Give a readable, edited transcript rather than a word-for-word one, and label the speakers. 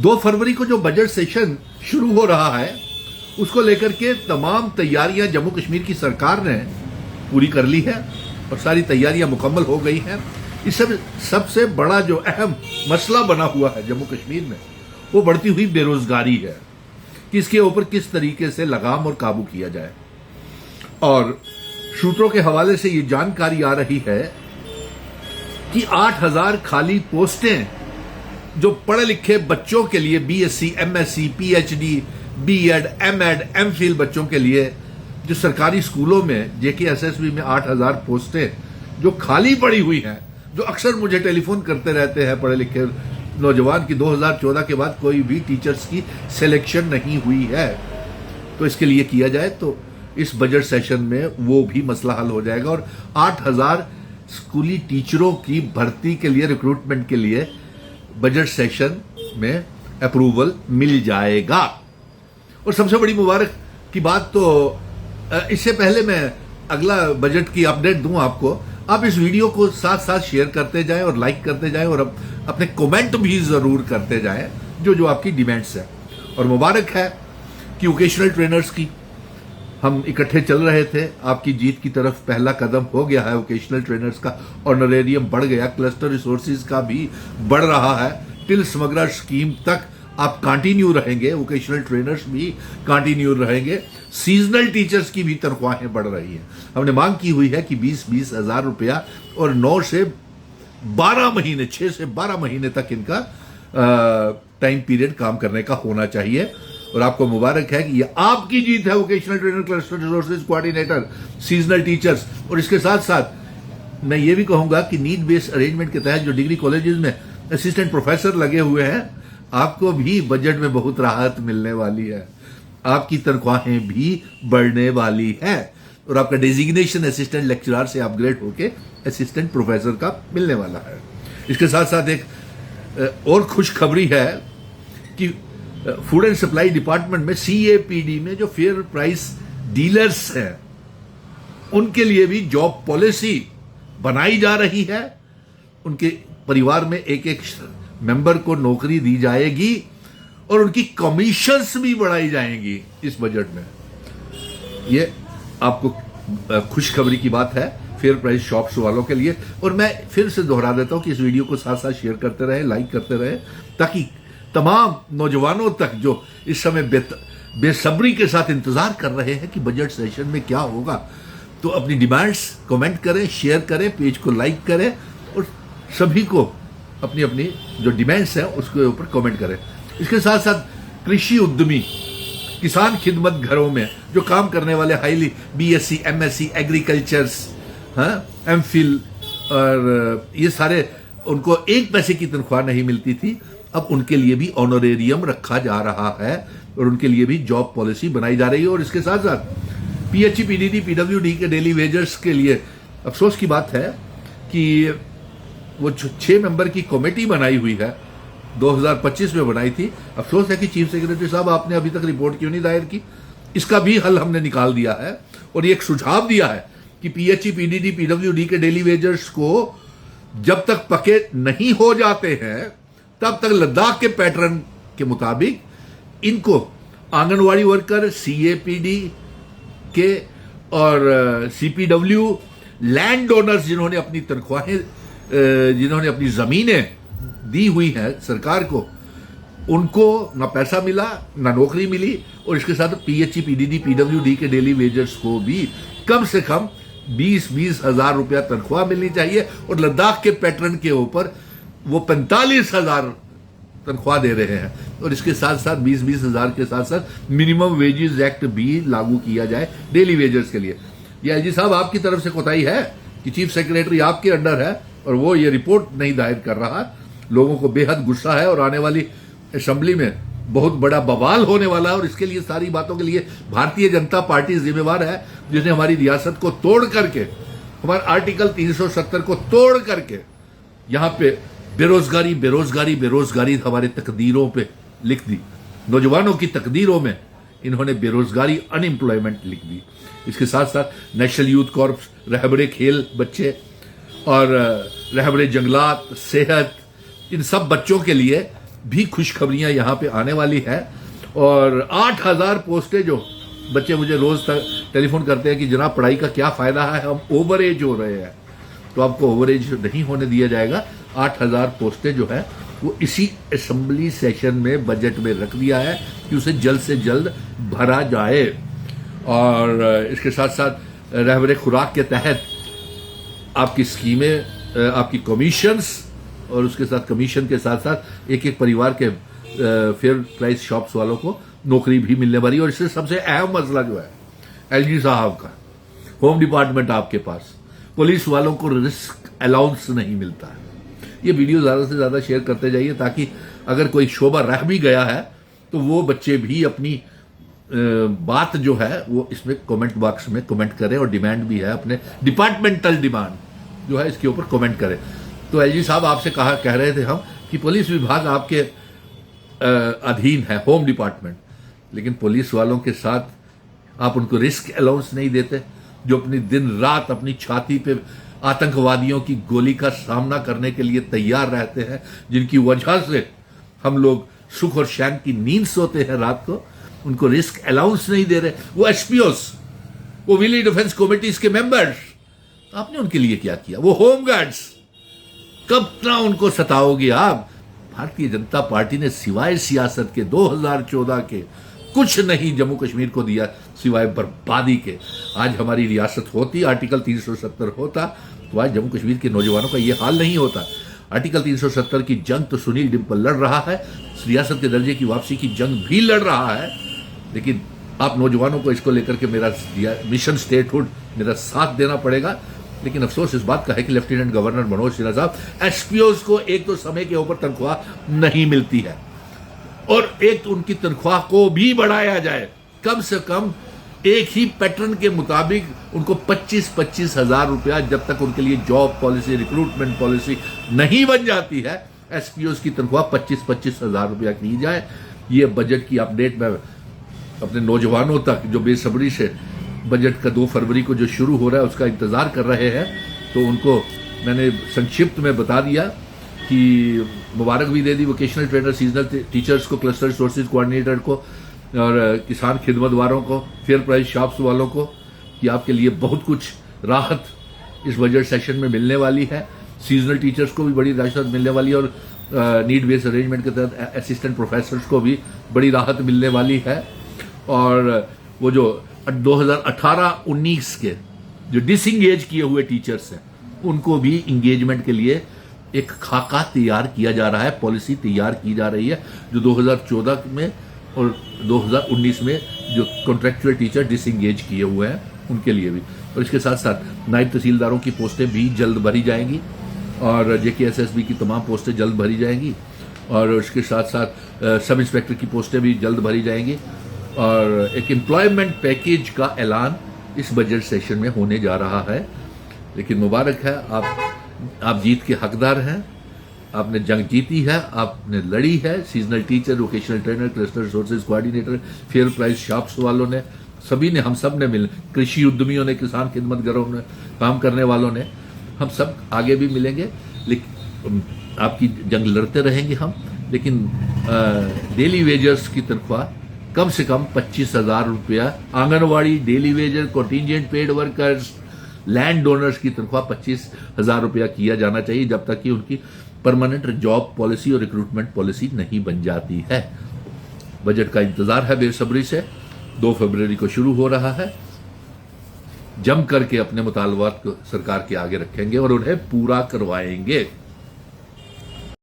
Speaker 1: 2 फरवरी को जो budget session शुरू हो रहा है उसको लेकर के तमाम तैयारियां जम्मू कश्मीर की सरकार ने पूरी कर ली है और सारी तैयारियां मुकम्मल हो गई हैं। इस सबसे बड़ा जो अहम मसला बना हुआ है जम्मू कश्मीर में वो बढ़ती हुई बेरोजगारी है कि इसके ऊपर किस तरीके से लगाम और काबू किया जाए। और सूत्रों के हवाले से ये जानकारी आ रही है कि 8000 खाली पोस्टें जो पढ़े लिखे बच्चों के लिए BSc, MSc, PhD, BEd, MEd, MPhil बच्चों के लिए जो सरकारी स्कूलों में जेकेएसएसबी में 8000 पोस्टें जो खाली पड़ी हुई हैं, जो अक्सर मुझे टेलीफोन करते रहते हैं पढ़े लिखे नौजवान की 2014 के बाद कोई भी टीचर्स की सिलेक्शन नहीं हुई है, तो इसके लिए किया जाए तो इस बजट सेशन में वो भी मसला हल हो जाएगा और 8000 स्कूली टीचरों की भर्ती के लिए, रिक्रूटमेंट के लिए बजट सेशन में अप्रूवल मिल जाएगा। और सबसे बड़ी मुबारक की बात तो इससे पहले मैं अगला बजट की अपडेट दूं आपको, आप इस वीडियो को साथ साथ शेयर करते जाएं और लाइक करते जाएं और अपने कमेंट भी जरूर करते जाएं जो जो आपकी डिमांड्स है। और मुबारक है कि वोकेशनल ट्रेनर्स की हम इकट्ठे चल रहे थे, आपकी जीत की तरफ पहला कदम हो गया है। वोकेशनल ट्रेनर्स का ऑनरेरियम बढ़ गया, क्लस्टर रिसोर्सेज का भी बढ़ रहा है, टिल स्मगलर स्कीम तक आप कंटिन्यू रहेंगे, वोकेशनल ट्रेनर्स भी कंटिन्यू रहेंगे, सीजनल टीचर्स की भी तनख्वाहें बढ़ रही हैं। हमने मांग की हुई है कि 20-20 हजार रुपया और 9 से 12 महीने, 6 से 12 महीने तक इनका टाइम पीरियड काम करने का होना चाहिए। और आपको मुबारक है कि ये आपकी जीत है, vocational trainer, cluster resources coordinator, seasonal teachers. और इसके साथ साथ मैं ये भी कहूंगा कि नीड बेस्ड अरेंजमेंट के तहत जो डिग्री कॉलेजेस में असिस्टेंट प्रोफेसर लगे हुए हैं, आपको भी बजट में बहुत राहत मिलने वाली है, आपकी तनख्वाहें भी बढ़ने वाली है और आपका डेजिग्नेशन असिस्टेंट लेक्चरर से अपग्रेड होके असिस्टेंट प्रोफेसर का मिलने वाला है। इसके साथ साथ एक और खुशखबरी है कि फूड एंड सप्लाई डिपार्टमेंट में सीएपीडी में जो फेयर प्राइस डीलर्स हैं उनके लिए भी जॉब पॉलिसी बनाई जा रही है। उनके परिवार में एक एक मेंबर को नौकरी दी जाएगी और उनकी कमीशंस भी बढ़ाई जाएंगी इस बजट में। ये आपको खुशखबरी की बात है फेयर प्राइस शॉप्स वालों के लिए। और मैं फिर से दोहरा देता हूं कि इस वीडियो को साथ साथ शेयर करते रहे, लाइक करते रहे, ताकि तमाम नौजवानों तक जो इस समय बेसब्री के साथ इंतजार कर रहे हैं कि बजट सेशन में क्या होगा, तो अपनी डिमांड्स कमेंट करें, शेयर करें, पेज को लाइक करें और सभी को अपनी अपनी जो डिमांड्स हैं उसके ऊपर कमेंट करें। इसके साथ साथ कृषि उद्यमी, किसान खिदमत घरों में जो काम करने वाले highly BSc, MSc, agricultures, MPhil और ये सारे, उनको 1 पैसे की तनख्वाह नहीं मिलती थी, अब उनके लिए भी ऑनरेरियम रखा जा रहा है और उनके लिए भी जॉब पॉलिसी बनाई जा रही है। और इसके साथ साथ पीएचई, पीडीडी, पीडब्ल्यूडी के डेली वेजर्स के लिए अफसोस की बात है कि वो 6 मेंबर की कमेटी बनाई हुई है, 2025 में बनाई थी। अफसोस है कि चीफ सेक्रेटरी साहब आपने अभी तक रिपोर्ट क्यों नहीं दायर की। इसका भी हल हमने निकाल दिया है और ये एक सुझाव दिया है कि पीएचई, पीडीडी, पीडब्ल्यूडी के डेली वेजर्स को जब तक पके नहीं हो जाते हैं तब तक लद्दाख के पैटर्न के मुताबिक इनको आंगनवाड़ी वर्कर, सीएपीडी के और सीपीडब्ल्यू, लैंड ओनर्स जिन्होंने अपनी तनख्वाहें, जिन्होंने अपनी जमीनें दी हुई हैं सरकार को, उनको ना पैसा मिला ना नौकरी मिली। और इसके साथ पीएचई, पीडीडी, पीडब्ल्यूडी के डेली वेजर्स को भी कम से कम 20-20 हजार रुपया तनख्वाह मिलनी चाहिए और लद्दाख के पैटर्न के ऊपर वो 45,000 तनख्वाह दे रहे हैं। और इसके साथ साथ 20-20 हजार के साथ साथ मिनिमम वेजेस एक्ट भी लागू किया जाए डेली वेजर्स के लिए। ये आईजी साहब आपकी तरफ से कोताही है कि चीफ सेक्रेटरी आपके अंडर है और वो ये रिपोर्ट नहीं दायर कर रहा। लोगों को बेहद गुस्सा है और आने वाली असेंबली में बहुत बड़ा बवाल होने वाला है और इसके लिए, सारी बातों के लिए भारतीय जनता पार्टी जिम्मेवार है, जिसने हमारी रियासत को तोड़ करके, हमारे आर्टिकल 370 को तोड़ करके यहां पे बेरोजगारी बेरोजगारी बेरोजगारी हमारे तकदीरों पे लिख दी। नौजवानों की तकदीरों में इन्होंने बेरोजगारी, अनएम्प्लॉयमेंट लिख दी। इसके साथ साथ नेशनल यूथ कॉर्प्स, रहबरे खेल बच्चे और रहबरे जंगलात, सेहत, इन सब बच्चों के लिए भी खुशखबरियां यहाँ पे आने वाली है। और 8,000 पोस्टें जो बच्चे मुझे रोज तक टेलीफोन करते हैं कि जनाब पढ़ाई का क्या फायदा है, हम ओवर एज हो रहे हैं, तो आपको ओवर एज नहीं होने दिया जाएगा। 8,000 पोस्टें जो है वो इसी असेंबली सेशन में बजट में रख दिया है कि उसे जल्द से जल्द भरा जाए। और इसके साथ साथ रहबरे खुराक के तहत आपकी स्कीमें, आपकी कमीशंस, और उसके साथ कमीशन के साथ साथ एक एक परिवार के फेयर प्राइस शॉप्स वालों को नौकरी भी मिलने वाली है। और इससे सबसे अहम मसला जो है एलजी साहब का, होम डिपार्टमेंट आपके पास, पुलिस वालों को रिस्क अलाउंस नहीं मिलता है। ये वीडियो ज़्यादा से ज़्यादा शेयर करते जाइए ताकि अगर कोई शोबा रह भी गया है तो वो बच्चे भी अपनी बात जो है वो इसमें कमेंट बॉक्स में कमेंट करें, और डिमांड भी है अपने डिपार्टमेंटल डिमांड जो है इसके ऊपर कमेंट करें। तो एलजी साहब आपसे कह रहे थे हम कि पुलिस विभाग आपके अधीन है, होम डिपार्टमेंट, लेकिन पुलिस वालों के साथ आप उनको रिस्क अलाउंस नहीं देते, जो अपनी दिन रात अपनी छाती पे आतंकवादियों की गोली का सामना करने के लिए तैयार रहते हैं, जिनकी वजह से हम लोग सुख और चैन की नींद सोते हैं रात को, उनको रिस्क अलाउंस नहीं दे रहे। वो एसपीओस, वो विली डिफेंस कमेटीज के मेंबर्स, आपने उनके लिए क्या किया? वो होम गार्ड्स, कब तक उनको सताओगे आप? भारतीय जनता पार्टी ने सिवाय सियासत के 2014 के कुछ नहीं जम्मू कश्मीर को दिया सिवाय बर्बादी के। आज हमारी रियासत होती, आर्टिकल 370 होता, तो आज जम्मू कश्मीर के नौजवानों का यह हाल नहीं होता। आर्टिकल 370 की जंग तो सुनील डिम्पल लड़ रहा है, रियासत के दर्जे की वापसी की जंग भी लड़ रहा है, लेकिन आप नौजवानों को इसको लेकर के मेरा मिशन स्टेटहुड, मेरा साथ देना पड़ेगा। लेकिन अफसोस इस बात का है कि लेफ्टिनेंट गवर्नर मनोज सिन्हा साहब, एसपीओस को एक तो समय के ऊपर तनख्वाह नहीं मिलती है, और एक तो उनकी तनख्वाह को भी बढ़ाया जाए, कम से कम एक ही पैटर्न के मुताबिक उनको 25-25 हजार रुपया, जब तक उनके लिए जॉब पॉलिसी, रिक्रूटमेंट पॉलिसी नहीं बन जाती है, एसपीओस की तनख्वाह 25-25 हजार रुपया की जाए। ये बजट की अपडेट मैं अपने नौजवानों तक जो बेसब्री से बजट का 2 फरवरी को जो शुरू हो रहा है उसका इंतजार कर रहे हैं, तो उनको मैंने संक्षिप्त में बता दिया कि मुबारक भी दे दी वोकेशनल ट्रेनर, सीजनल टीचर्स को, क्लस्टर सोर्सेज कोऑर्डिनेटर को, और किसान खिदमत वालों को, फेयर प्राइस शॉप्स वालों को, कि आपके लिए बहुत कुछ राहत इस बजट सेशन में मिलने वाली है। सीजनल टीचर्स को भी बड़ी राहत मिलने वाली है, और नीड बेस्ड अरेंजमेंट के तहत असिस्टेंट प्रोफेसर्स को भी बड़ी राहत मिलने वाली है। और वो जो 2018-19 के जो डिसंगेज किए हुए टीचर्स हैं, उनको भी इंगेजमेंट के लिए एक खाका तैयार किया जा रहा है, पॉलिसी तैयार की जा रही है, जो 2014 में और 2019 में जो कॉन्ट्रैक्चुअल टीचर डिसंगेज किए हुए हैं उनके लिए भी। और इसके साथ साथ नायब तहसीलदारों की पोस्टें भी जल्द भरी जाएंगी, और जेकेएसएसबी की तमाम पोस्टें जल्द भरी जाएंगी, और इसके साथ साथ सब इंस्पेक्टर की पोस्टें भी जल्द भरी जाएंगी। और एक एम्प्लॉयमेंट पैकेज का ऐलान इस बजट सेशन में होने जा रहा है। लेकिन मुबारक है, आप जीत के हकदार हैं, आपने जंग जीती है, आपने लड़ी है। Seasonal teacher, vocational trainer, cluster resources coordinator, fair price shops वालों ने, सभी ने, हम सब ने मिल, कृषि उद्यमियों ने, किसान खिदमत घरों में काम करने वालों ने, हम सब आगे भी मिलेंगे, लेकिन आपकी जंग लड़ते रहेंगे हम। लेकिन डेली वेजर्स की तनख्वाह कम से कम 25,000 रुपया, anganwadi, daily Vaser, contingent paid workers, land donors की तनख्वाह 25,000 रुपया किया जाना चाहिए, जब तक कि उनकी परमानेंट जॉब पॉलिसी और रिक्रूटमेंट पॉलिसी नहीं बन जाती है। बजट का इंतजार है बेसब्री से, 2 फरवरी को शुरू हो रहा है। जम करके अपने मुतालबात को सरकार के आगे रखेंगे और उन्हें पूरा करवाएंगे।